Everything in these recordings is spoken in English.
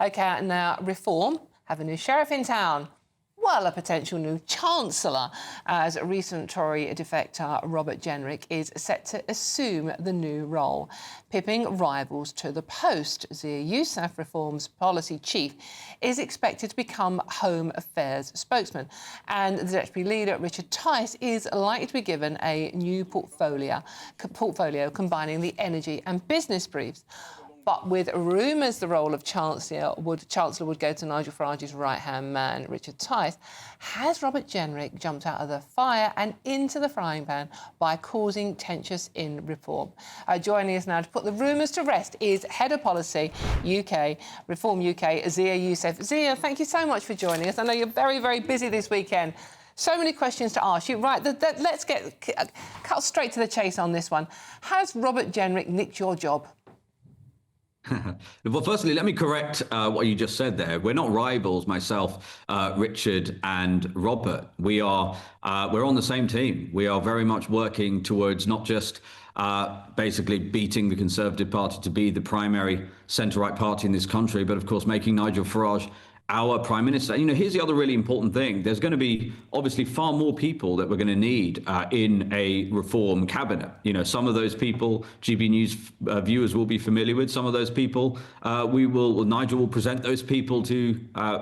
OK, now reform, have a new sheriff in town. Well, a potential new chancellor, as recent Tory defector Robert Jenrick is set to assume the new role, pipping rivals to the post. Zia Yusuf, Reform's policy chief, is expected to become Home Affairs spokesman, and the deputy leader, Richard Tice, is likely to be given a new portfolio combining the energy and business briefs. But with rumours the role of Chancellor would go to Nigel Farage's right-hand man, Richard Tice, has Robert Jenrick jumped out of the fire and into the frying pan by causing tensions in Reform? Joining us now to put the rumours to rest is Head of Policy UK, Reform UK, Zia Yusef. Zia, thank you so much for joining us. I know you're very, very busy this weekend. So many questions to ask you. Right, let's cut straight to the chase on this one. Has Robert Jenrick nicked your job? Well, firstly, let me correct what you just said there. We're not rivals, myself, Richard and Robert. We're on the same team. We are very much working towards not just basically beating the Conservative Party to be the primary centre-right party in this country, but of course making Nigel Farage our Prime Minister. You know, here's the other really important thing. There's going to be obviously far more people that we're going to need in a reform cabinet. You know, some of those people GB News viewers will be familiar with. Some of those people Nigel will present those people to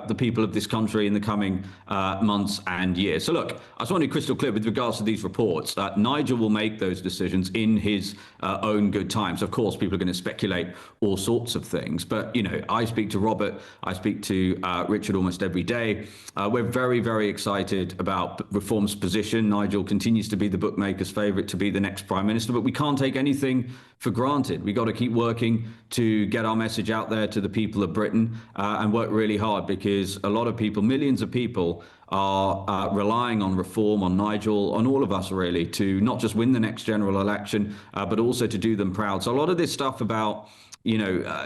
the people of this country in the coming months and years. So look, I just want to be crystal clear with regards to these reports. Nigel will make those decisions in his own good time. So of course, people are going to speculate all sorts of things. But, you know, I speak to Robert, I speak to Richard almost every day. We're very, very excited about Reform's position. Nigel continues to be the bookmaker's favourite to be the next Prime Minister, but we can't take anything for granted. We've got to keep working to get our message out there to the people of Britain and work really hard, because a lot of people, millions of people, are relying on Reform, on Nigel, on all of us really, to not just win the next general election, but also to do them proud. So a lot of this stuff about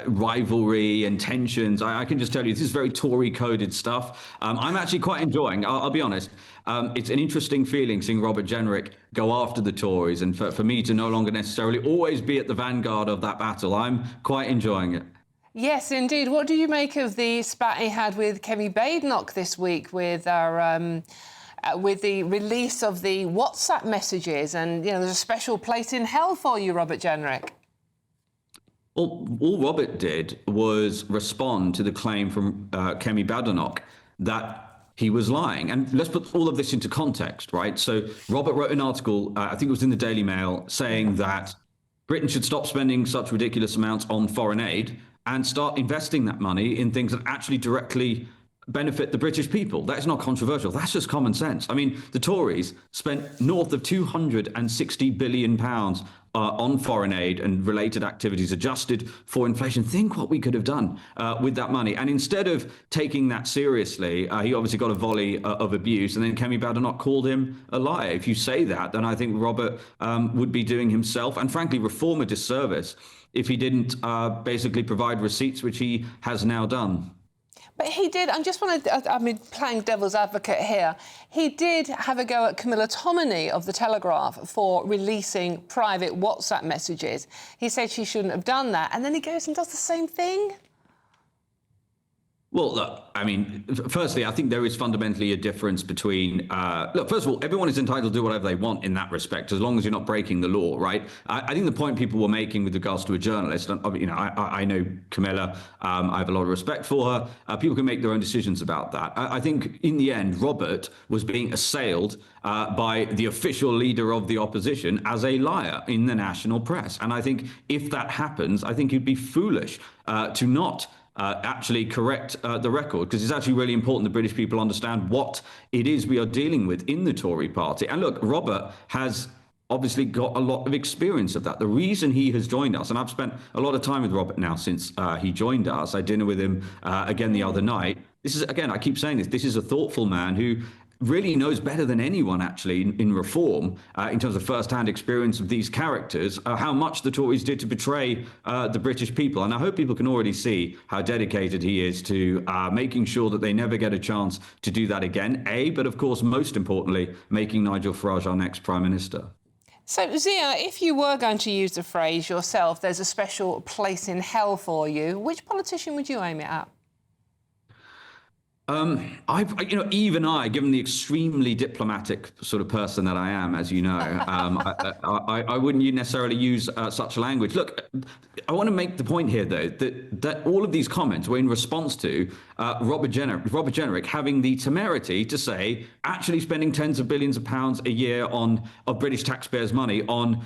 rivalry and tensions, I can just tell you, this is very Tory-coded stuff. I'm actually quite enjoying, I'll be honest, it's an interesting feeling seeing Robert Jenrick go after the Tories, and for me to no longer necessarily always be at the vanguard of that battle. I'm quite enjoying it. Yes, indeed. What do you make of the spat he had with Kemi Badenoch this week with the release of the WhatsApp messages? And, you know, there's a special place in hell for you, Robert Jenrick. All Robert did was respond to the claim from Kemi Badenoch that he was lying. And let's put all of this into context, right? So Robert wrote an article, I think it was in the Daily Mail, saying that Britain should stop spending such ridiculous amounts on foreign aid and start investing that money in things that actually directly benefit the British people. That is not controversial. That's just common sense. I mean, the Tories spent north of £260 billion on foreign aid and related activities adjusted for inflation. Think what we could have done with that money. And instead of taking that seriously, he obviously got a volley of abuse. And then Kemi Badenoch called him a liar. If you say that, then I think Robert would be doing himself and frankly Reform a disservice if he didn't basically provide receipts, which he has now done. But he did, playing devil's advocate here, he did have a go at Camilla Tominey of The Telegraph for releasing private WhatsApp messages. He said she shouldn't have done that, and then he goes and does the same thing. Well, look, I mean, firstly, I think there is fundamentally a difference between, look, first of all, everyone is entitled to do whatever they want in that respect, as long as you're not breaking the law, right? I think the point people were making with regards to a journalist, you know, I know Camilla, I have a lot of respect for her. People can make their own decisions about that. I think in the end, Robert was being assailed by the official leader of the opposition as a liar in the national press. And I think if that happens, I think you'd be foolish to not actually correct the record, because it's actually really important the British people understand what it is we are dealing with in the Tory party. And look, Robert has obviously got a lot of experience of that. The reason he has joined us, and I've spent a lot of time with Robert now since he joined us. I had dinner with him again the other night. This is, again, I keep saying this is a thoughtful man who really knows better than anyone actually in Reform, in terms of first-hand experience of these characters, how much the Tories did to betray the British people. And I hope people can already see how dedicated he is to making sure that they never get a chance to do that again, but of course, most importantly, making Nigel Farage our next Prime Minister. So, Zia, if you were going to use the phrase yourself, there's a special place in hell for you, which politician would you aim it at? Even I, given the extremely diplomatic sort of person that I am, as you know, I wouldn't necessarily use such language. Look, I want to make the point here, though, that all of these comments were in response to Robert Jenrick having the temerity to say, actually spending tens of billions of pounds a year of British taxpayers' money on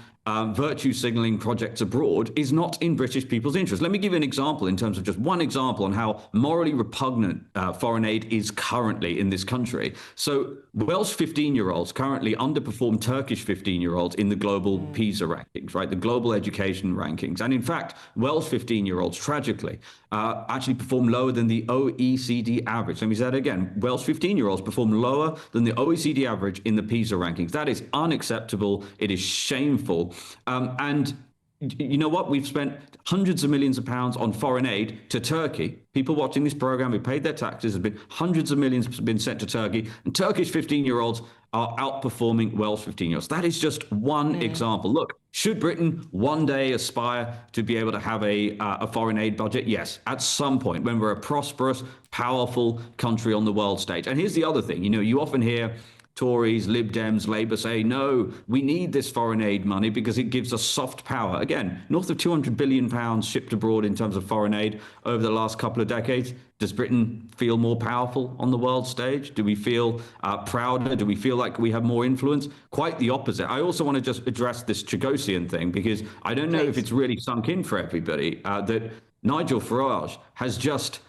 virtue signalling projects abroad is not in British people's interest. Let me give you an example in terms of just one example on how morally repugnant foreign aid is currently in this country. So Welsh 15-year-olds currently underperform Turkish 15-year-olds in the global PISA rankings, right? The global education rankings. And in fact, Welsh 15-year-olds, tragically, actually perform lower than the OECD average. Let me say that again. Welsh 15-year-olds perform lower than the OECD average in the PISA rankings. That is unacceptable. It is shameful. And you know what? We've spent hundreds of millions of pounds on foreign aid to Turkey. People watching this program who paid their taxes have been hundreds of millions have been sent to Turkey, and Turkish 15-year-olds are outperforming Welsh 15-year-olds. That is just one example. Look, should Britain one day aspire to be able to have a foreign aid budget? Yes, at some point when we're a prosperous, powerful country on the world stage. And here's the other thing. You often hear Tories, Lib Dems, Labour say, no, we need this foreign aid money because it gives us soft power. Again, north of £200 billion shipped abroad in terms of foreign aid over the last couple of decades. Does Britain feel more powerful on the world stage? Do we feel prouder? Do we feel like we have more influence? Quite the opposite. I also want to just address this Chagosian thing, because I don't know if it's really sunk in for everybody that Nigel Farage has just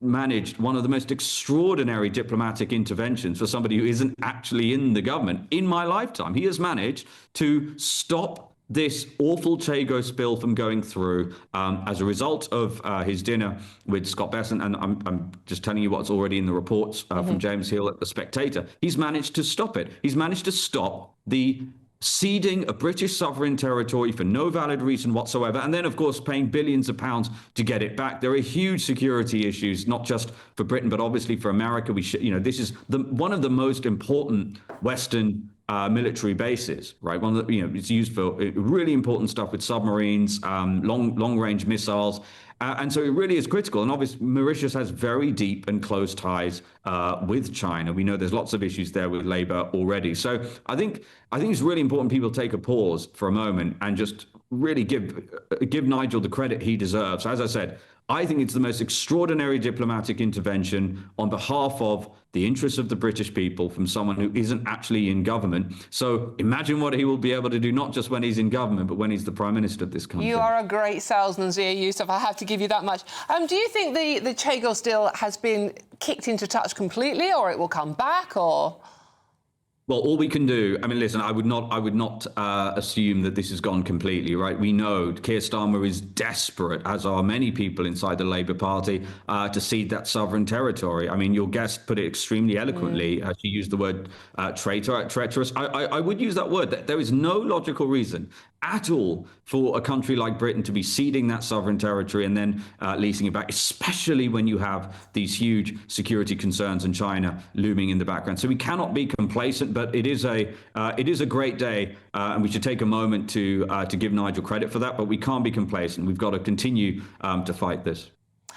managed one of the most extraordinary diplomatic interventions for somebody who isn't actually in the government in my lifetime. He has managed to stop this awful Chagos bill from going through as a result of his dinner with Scott Bessent. And I'm just telling you what's already in the reports from James Hill at The Spectator. He's managed to stop it. He's managed to stop the ceding a British sovereign territory for no valid reason whatsoever, and then, of course, paying billions of pounds to get it back. There are huge security issues, not just for Britain, but obviously for America. This is one of the most important Western military bases, right? One of the, it's used for really important stuff with submarines, long-range missiles. And so it really is critical. And obviously, Mauritius has very deep and close ties with China. We know there's lots of issues there with Labour already. So I think it's really important people take a pause for a moment and just really give Nigel the credit he deserves. As I said, I think it's the most extraordinary diplomatic intervention on behalf of the interests of the British people from someone who isn't actually in government. So imagine what he will be able to do, not just when he's in government, but when he's the Prime Minister of this country. You are a great salesman, Zia Yusuf. I have to give you that much. Do you think the Chagos deal has been kicked into touch completely, or it will come back, or...? Well, all we can do, I mean, listen, I would not assume that this has gone completely, right? We know Keir Starmer is desperate, as are many people inside the Labour Party, to cede that sovereign territory. I mean, your guest put it extremely eloquently. She used the word traitor, treacherous. I would use that word. There is no logical reason at all for a country like Britain to be ceding that sovereign territory and then leasing it back, especially when you have these huge security concerns in China looming in the background. So we cannot be complacent, but it is a great day, and we should take a moment to give Nigel credit for that. But we can't be complacent. We've got to continue to fight this.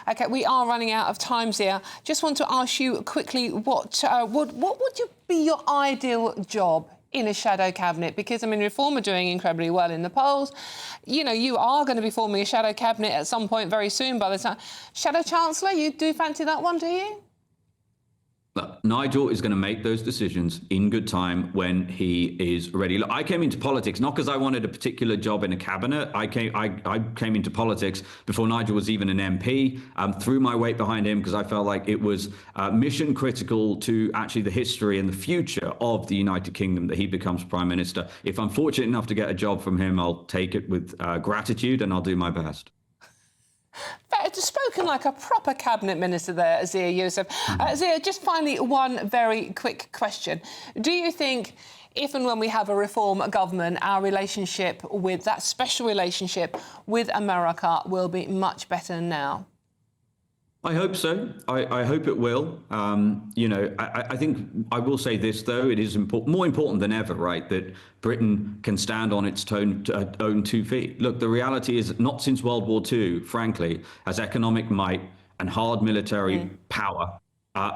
OK, we are running out of time, Zia. Just want to ask you quickly, what would be your ideal job in a shadow cabinet? Because, I mean, Reform are doing incredibly well in the polls. You are going to be forming a shadow cabinet at some point very soon by the time. Shadow Chancellor, you do fancy that one, do you? Look, Nigel is going to make those decisions in good time when he is ready. Look, I came into politics not because I wanted a particular job in a cabinet. I came into politics before Nigel was even an MP. Threw my weight behind him because I felt like it was mission critical to actually the history and the future of the United Kingdom that he becomes Prime Minister. If I'm fortunate enough to get a job from him, I'll take it with gratitude, and I'll do my best. Spoken like a proper cabinet minister there, Zia Yusuf. Zia, just finally, one very quick question. Do you think if and when we have a Reform government, our relationship with that special relationship with America will be much better now? I hope so. I hope it will. I think I will say this, though. It is more important than ever, right, that Britain can stand on its own 2 feet. Look, the reality is not since World War II, frankly, has economic might and hard military power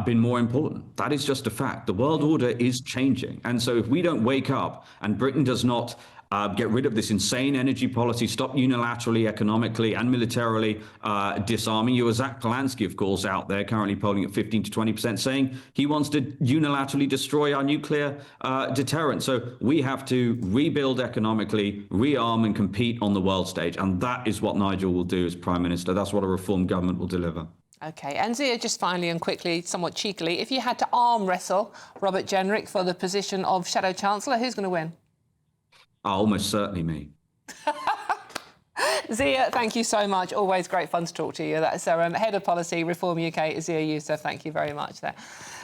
been more important. That is just a fact. The world order is changing. And so if we don't wake up and Britain does not get rid of this insane energy policy, stop unilaterally, economically and militarily disarming. You have Zach Polanski, of course, out there currently polling at 15 to 20%, saying he wants to unilaterally destroy our nuclear deterrent. So we have to rebuild economically, rearm and compete on the world stage. And that is what Nigel will do as Prime Minister. That's what a reformed government will deliver. OK, and Zia, just finally and quickly, somewhat cheekily, if you had to arm wrestle Robert Jenrick for the position of Shadow Chancellor, who's going to win? Almost certainly me. Zia, thank you so much. Always great fun to talk to you. That's our Head of Policy, Reform UK, Zia Yusuf. Thank you very much there.